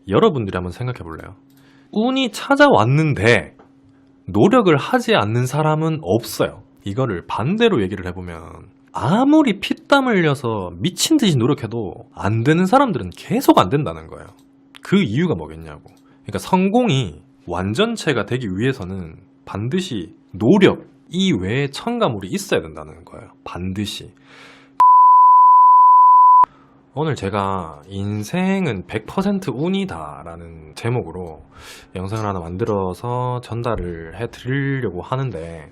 여러분들이 한번 생각해 볼래요? 운이 찾아왔는데 노력을 하지 않는 사람은 없어요. 이거를 반대로 얘기를 해보면 아무리 피땀 흘려서 미친 듯이 노력해도 안 되는 사람들은 계속 안 된다는 거예요. 그 이유가 뭐겠냐고. 그러니까 성공이 완전체가 되기 위해서는 반드시 노력 이외에 첨가물이 있어야 된다는 거예요. 반드시. 오늘 제가 인생은 100% 운이다 라는 제목으로 영상을 하나 만들어서 전달을 해드리려고 하는데,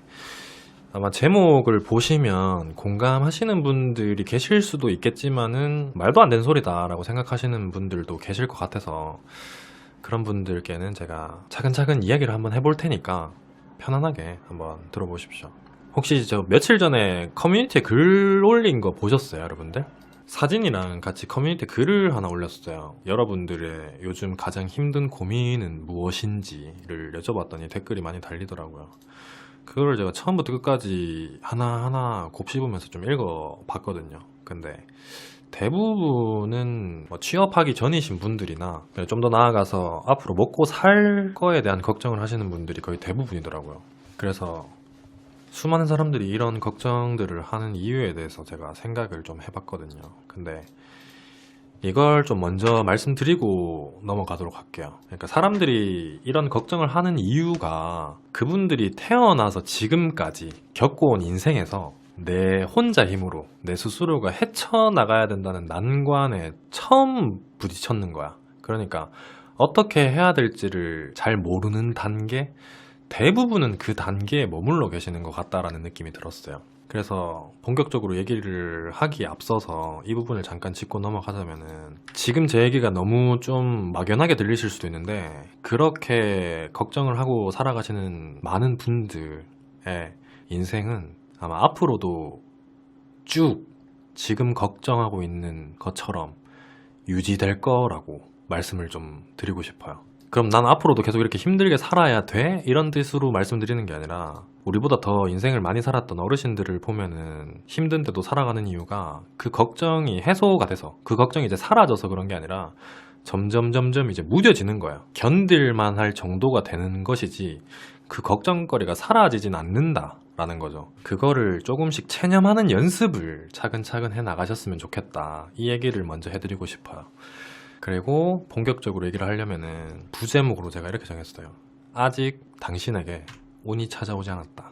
아마 제목을 보시면 공감하시는 분들이 계실 수도 있겠지만은 말도 안 되는 소리다 라고 생각하시는 분들도 계실 것 같아서, 그런 분들께는 제가 차근차근 이야기를 한번 해볼 테니까 편안하게 한번 들어보십시오. 혹시 저 며칠 전에 커뮤니티에 글 올린 거 보셨어요, 여러분들? 사진이랑 같이 커뮤니티에 글을 하나 올렸어요. 여러분들의 요즘 가장 힘든 고민은 무엇인지를 여쭤봤더니 댓글이 많이 달리더라고요. 그거를 제가 처음부터 끝까지 하나하나 곱씹으면서 좀 읽어봤거든요. 근데 대부분은 뭐 취업하기 전이신 분들이나 좀 더 나아가서 앞으로 먹고 살 거에 대한 걱정을 하시는 분들이 거의 대부분이더라고요. 그래서 수많은 사람들이 이런 걱정들을 하는 이유에 대해서 제가 생각을 좀 해봤거든요. 근데 이걸 좀 먼저 말씀드리고 넘어가도록 할게요. 그러니까 사람들이 이런 걱정을 하는 이유가 그분들이 태어나서 지금까지 겪어온 인생에서 내 혼자 힘으로 내 스스로가 헤쳐나가야 된다는 난관에 처음 부딪혔는 거야. 그러니까 어떻게 해야 될지를 잘 모르는 단계, 대부분은 그 단계에 머물러 계시는 것 같다라는 느낌이 들었어요. 그래서 본격적으로 얘기를 하기에 앞서서 이 부분을 잠깐 짚고 넘어가자면은, 지금 제 얘기가 너무 좀 막연하게 들리실 수도 있는데 그렇게 걱정을 하고 살아가시는 많은 분들의 인생은 아마 앞으로도 쭉 지금 걱정하고 있는 것처럼 유지될 거라고 말씀을 좀 드리고 싶어요. 그럼 난 앞으로도 계속 이렇게 힘들게 살아야 돼? 이런 뜻으로 말씀드리는 게 아니라, 우리보다 더 인생을 많이 살았던 어르신들을 보면은 힘든데도 살아가는 이유가 그 걱정이 해소가 돼서, 그 걱정이 이제 사라져서 그런 게 아니라 점점 이제 무뎌지는 거예요. 견딜만 할 정도가 되는 것이지 그 걱정거리가 사라지진 않는다라는 거죠. 그거를 조금씩 체념하는 연습을 차근차근 해 나가셨으면 좋겠다, 이 얘기를 먼저 해드리고 싶어요. 그리고 본격적으로 얘기를 하려면은 부제목으로 제가 이렇게 정했어요. 아직 당신에게 운이 찾아오지 않았다.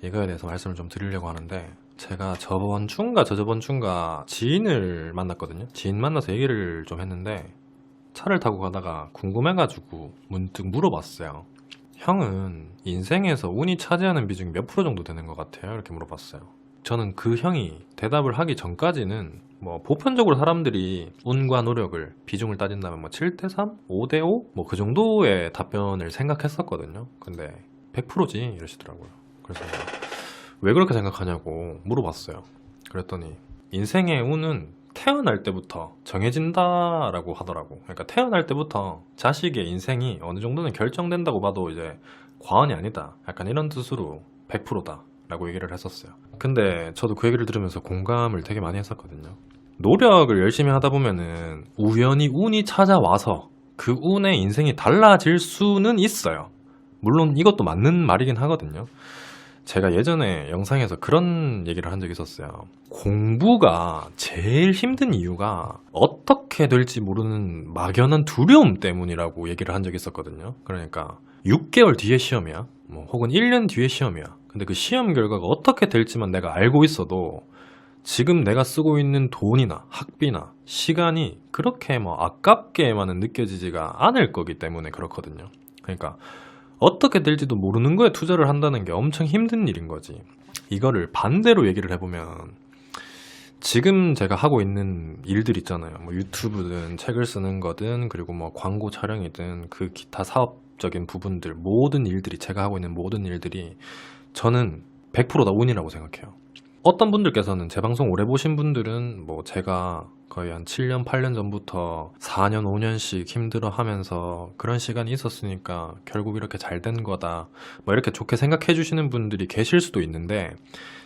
이거에 대해서 말씀을 좀 드리려고 하는데, 제가 저번 주인가 저저번 주인가 지인을 만났거든요. 지인 만나서 얘기를 좀 했는데, 차를 타고 가다가 궁금해가지고 문득 물어봤어요. 형은 인생에서 운이 차지하는 비중이 몇 프로 정도 되는 것 같아요? 이렇게 물어봤어요. 저는 그 형이 대답을 하기 전까지는 뭐 보편적으로 사람들이 운과 노력을 비중을 따진다면 뭐 7대3, 5대5 뭐 그 정도의 답변을 생각했었거든요. 근데 100%지 이러시더라고요. 그래서 왜 그렇게 생각하냐고 물어봤어요. 그랬더니 인생의 운은 태어날 때부터 정해진다라고 하더라고. 그러니까 태어날 때부터 자식의 인생이 어느 정도는 결정된다고 봐도 이제 과언이 아니다, 약간 이런 뜻으로 100%다 라고 얘기를 했었어요. 근데 저도 그 얘기를 들으면서 공감을 되게 많이 했었거든요. 노력을 열심히 하다 보면은 우연히 운이 찾아와서 그 운의 인생이 달라질 수는 있어요. 물론 이것도 맞는 말이긴 하거든요. 제가 예전에 영상에서 그런 얘기를 한 적이 있었어요. 공부가 제일 힘든 이유가 어떻게 될지 모르는 막연한 두려움 때문이라고 얘기를 한 적이 있었거든요. 그러니까 6개월 뒤에 시험이야, 뭐 혹은 1년 뒤에 시험이야. 근데 그 시험 결과가 어떻게 될지만 내가 알고 있어도 지금 내가 쓰고 있는 돈이나 학비나 시간이 그렇게 뭐 아깝게만은 느껴지지가 않을 거기 때문에 그렇거든요. 그러니까 어떻게 될지도 모르는 거에 투자를 한다는 게 엄청 힘든 일인 거지. 이거를 반대로 얘기를 해보면, 지금 제가 하고 있는 일들 있잖아요. 뭐 유튜브든 책을 쓰는 거든 그리고 뭐 광고 촬영이든 그 기타 사업적인 부분들, 모든 일들이, 제가 하고 있는 모든 일들이 저는 100%다 운이라고 생각해요. 어떤 분들께서는, 제 방송 오래 보신 분들은 뭐 제가 거의 한 7년, 8년 전부터 4년, 5년씩 힘들어 하면서 그런 시간이 있었으니까 결국 이렇게 잘 된 거다, 뭐 이렇게 좋게 생각해 주시는 분들이 계실 수도 있는데,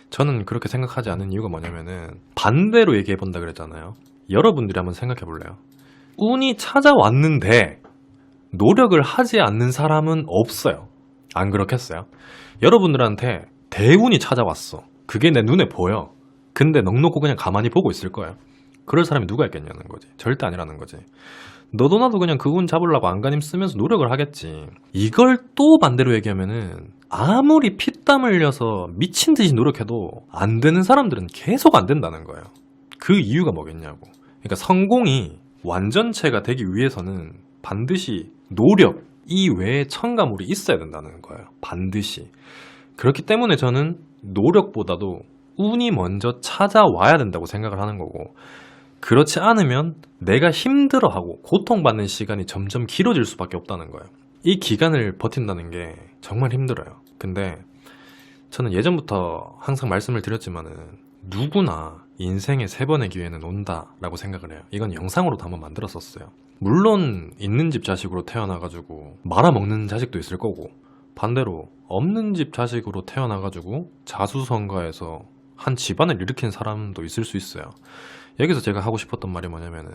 저는 그렇게 생각하지 않는 이유가 뭐냐면은 반대로 얘기해 본다 그랬잖아요. 여러분들이 한번 생각해 볼래요? 운이 찾아왔는데 노력을 하지 않는 사람은 없어요. 안 그렇겠어요? 여러분들한테 대운이 찾아왔어. 그게 내 눈에 보여. 근데 넋놓고 그냥 가만히 보고 있을 거예요. 그럴 사람이 누가 있겠냐는 거지. 절대 아니라는 거지. 너도 나도 그냥 그 운 잡으려고 안간힘 쓰면서 노력을 하겠지. 이걸 또 반대로 얘기하면은 아무리 피땀 흘려서 미친 듯이 노력해도 안 되는 사람들은 계속 안 된다는 거예요. 그 이유가 뭐겠냐고. 그러니까 성공이 완전체가 되기 위해서는 반드시 노력 이외에 첨가물이 있어야 된다는 거예요. 반드시. 그렇기 때문에 저는 노력보다도 운이 먼저 찾아와야 된다고 생각을 하는 거고, 그렇지 않으면 내가 힘들어하고 고통받는 시간이 점점 길어질 수밖에 없다는 거예요. 이 기간을 버틴다는 게 정말 힘들어요. 근데 저는 예전부터 항상 말씀을 드렸지만은 누구나 인생에 3번의 기회는 온다라고 생각을 해요. 이건 영상으로도 한번 만들었었어요. 물론 있는 집 자식으로 태어나가지고 말아먹는 자식도 있을 거고, 반대로 없는 집 자식으로 태어나가지고 자수성가해서 한 집안을 일으킨 사람도 있을 수 있어요. 여기서 제가 하고 싶었던 말이 뭐냐면은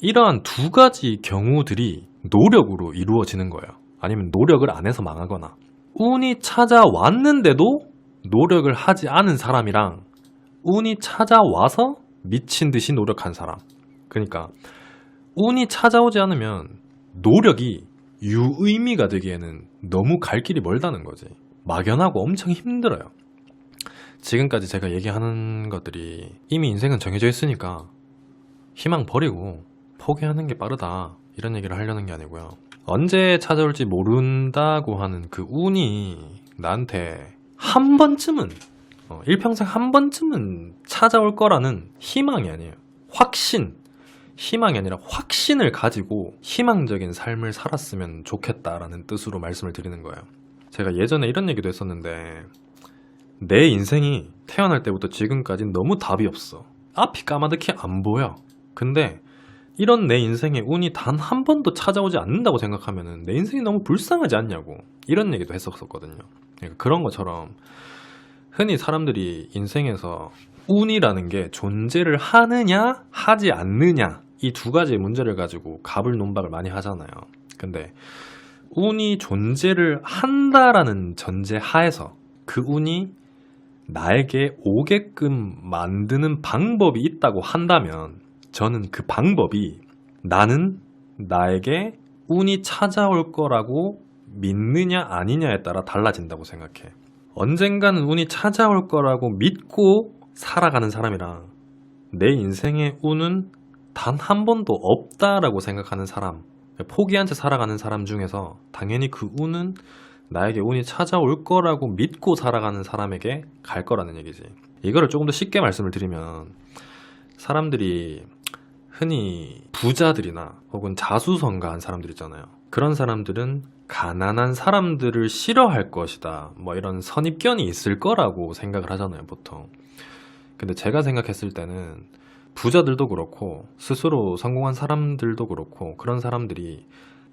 이러한 두 가지 경우들이 노력으로 이루어지는 거예요. 아니면 노력을 안 해서 망하거나, 운이 찾아왔는데도 노력을 하지 않은 사람이랑 운이 찾아와서 미친 듯이 노력한 사람. 그러니까 운이 찾아오지 않으면 노력이 유의미가 되기에는 너무 갈 길이 멀다는 거지. 막연하고 엄청 힘들어요. 지금까지 제가 얘기하는 것들이 이미 인생은 정해져 있으니까 희망 버리고 포기하는 게 빠르다, 이런 얘기를 하려는 게 아니고요. 언제 찾아올지 모른다고 하는 그 운이 나한테 한 번쯤은, 일평생 한 번쯤은 찾아올 거라는 희망이 아니에요. 희망이 아니라 확신을 가지고 희망적인 삶을 살았으면 좋겠다라는 뜻으로 말씀을 드리는 거예요. 제가 예전에 이런 얘기도 했었는데, 내 인생이 태어날 때부터 지금까지 너무 답이 없어. 앞이 까마득히 안 보여. 근데 이런 내 인생에 운이 단 한 번도 찾아오지 않는다고 생각하면 내 인생이 너무 불쌍하지 않냐고, 이런 얘기도 했었거든요. 그러니까 그런 것처럼 흔히 사람들이 인생에서 운이라는 게 존재를 하느냐 하지 않느냐, 이 두 가지의 문제를 가지고 갑을 논박을 많이 하잖아요. 근데 운이 존재를 한다라는 전제 하에서 그 운이 나에게 오게끔 만드는 방법이 있다고 한다면, 저는 그 방법이 나는 나에게 운이 찾아올 거라고 믿느냐 아니냐에 따라 달라진다고 생각해. 언젠가는 운이 찾아올 거라고 믿고 살아가는 사람이랑 내 인생의 운은 단 한 번도 없다라고 생각하는 사람, 포기한 채 살아가는 사람 중에서 당연히 그 운은 나에게 운이 찾아올 거라고 믿고 살아가는 사람에게 갈 거라는 얘기지. 이거를 조금 더 쉽게 말씀을 드리면, 사람들이 흔히 부자들이나 혹은 자수성가한 사람들 있잖아요. 그런 사람들은 가난한 사람들을 싫어할 것이다, 뭐 이런 선입견이 있을 거라고 생각을 하잖아요, 보통. 근데 제가 생각했을 때는 부자들도 그렇고 스스로 성공한 사람들도 그렇고, 그런 사람들이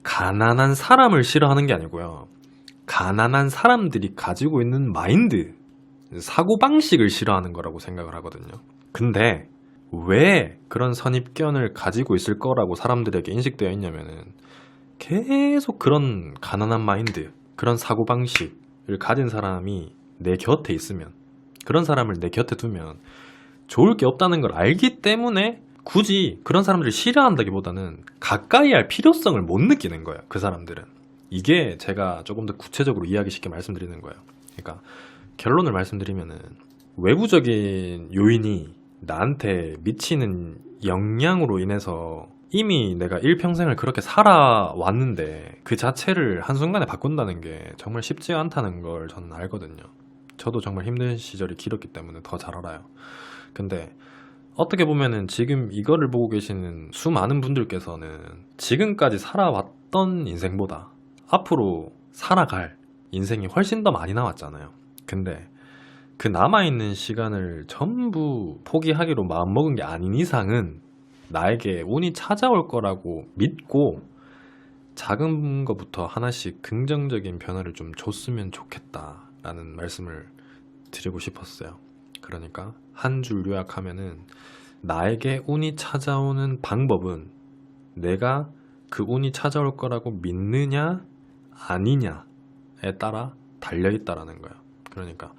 가난한 사람을 싫어하는 게 아니고요, 가난한 사람들이 가지고 있는 마인드, 사고방식을 싫어하는 거라고 생각을 하거든요. 근데 왜 그런 선입견을 가지고 있을 거라고 사람들에게 인식되어 있냐면은, 계속 그런 가난한 마인드, 그런 사고방식을 가진 사람이 내 곁에 있으면, 그런 사람을 내 곁에 두면 좋을 게 없다는 걸 알기 때문에 굳이 그런 사람들을 싫어한다기보다는 가까이 할 필요성을 못 느끼는 거예요, 그 사람들은. 이게 제가 조금 더 구체적으로 이해하기 쉽게 말씀드리는 거예요. 그러니까 결론을 말씀드리면은, 외부적인 요인이 나한테 미치는 영향으로 인해서 이미 내가 일평생을 그렇게 살아왔는데 그 자체를 한순간에 바꾼다는 게 정말 쉽지 않다는 걸 저는 알거든요. 저도 정말 힘든 시절이 길었기 때문에 더 잘 알아요. 근데 어떻게 보면은 지금 이거를 보고 계시는 수많은 분들께서는 지금까지 살아왔던 인생보다 앞으로 살아갈 인생이 훨씬 더 많이 남았잖아요. 근데 그 남아있는 시간을 전부 포기하기로 마음먹은 게 아닌 이상은 나에게 운이 찾아올 거라고 믿고 작은 것부터 하나씩 긍정적인 변화를 좀 줬으면 좋겠다라는 말씀을 드리고 싶었어요. 그러니까 한 줄 요약하면은, 나에게 운이 찾아오는 방법은 내가 그 운이 찾아올 거라고 믿느냐 아니냐에 따라 달려있다라는 거예요. 그러니까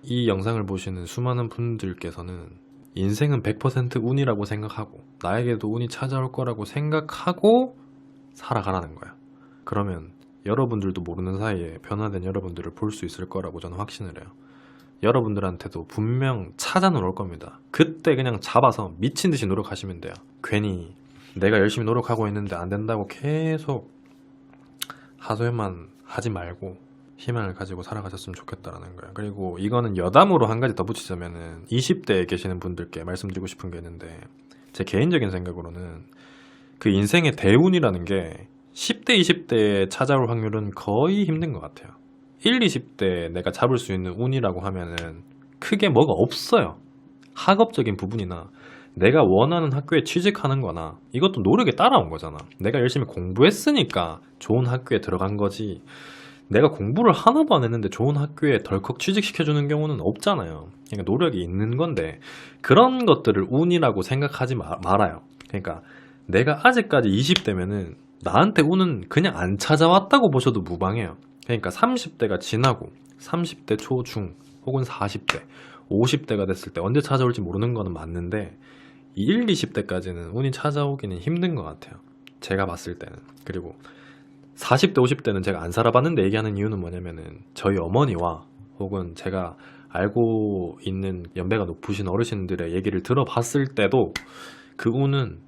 이 영상을 보시는 수많은 분들께서는 인생은 100% 운이라고 생각하고 나에게도 운이 찾아올 거라고 생각하고 살아가라는 거예요. 그러면 여러분들도 모르는 사이에 변화된 여러분들을 볼 수 있을 거라고 저는 확신을 해요. 여러분들한테도 분명 찾아는 올 겁니다. 그때 그냥 잡아서 미친 듯이 노력하시면 돼요. 괜히 내가 열심히 노력하고 있는데 안 된다고 계속 하소연만 하지 말고 희망을 가지고 살아가셨으면 좋겠다라는 거예요. 그리고 이거는 여담으로 한 가지 덧붙이자면은 20대에 계시는 분들께 말씀드리고 싶은 게 있는데, 제 개인적인 생각으로는 그 인생의 대운이라는 게 10대, 20대에 찾아올 확률은 거의 힘든 것 같아요. 1, 20대 내가 잡을 수 있는 운이라고 하면은 크게 뭐가 없어요. 학업적인 부분이나 내가 원하는 학교에 취직하는 거나, 이것도 노력에 따라온 거잖아. 내가 열심히 공부했으니까 좋은 학교에 들어간 거지, 내가 공부를 하나도 안 했는데 좋은 학교에 덜컥 취직시켜주는 경우는 없잖아요. 그러니까 노력이 있는 건데, 그런 것들을 운이라고 생각하지 말아요. 그러니까 내가 아직까지 20대면은 나한테 운은 그냥 안 찾아왔다고 보셔도 무방해요. 그러니까 30대가 지나고 30대 초중 혹은 40대 50대가 됐을 때 언제 찾아올지 모르는 거는 맞는데, 이 1, 20대까지는 운이 찾아오기는 힘든 것 같아요. 제가 봤을 때는. 그리고 40대 50대는 제가 안 살아봤는데 얘기하는 이유는 뭐냐면은, 저희 어머니와 혹은 제가 알고 있는 연배가 높으신 어르신들의 얘기를 들어봤을 때도 그 운은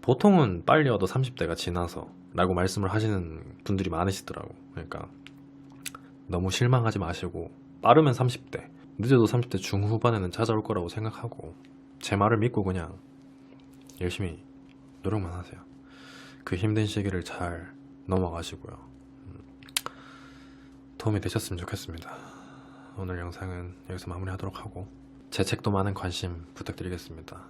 보통은 빨리 와도 30대가 지나서 라고 말씀을 하시는 분들이 많으시더라고. 그러니까 너무 실망하지 마시고 빠르면 30대, 늦어도 30대 중후반에는 찾아올 거라고 생각하고 제 말을 믿고 그냥 열심히 노력만 하세요. 그 힘든 시기를 잘 넘어가시고요. 도움이 되셨으면 좋겠습니다. 오늘 영상은 여기서 마무리하도록 하고, 제 책도 많은 관심 부탁드리겠습니다.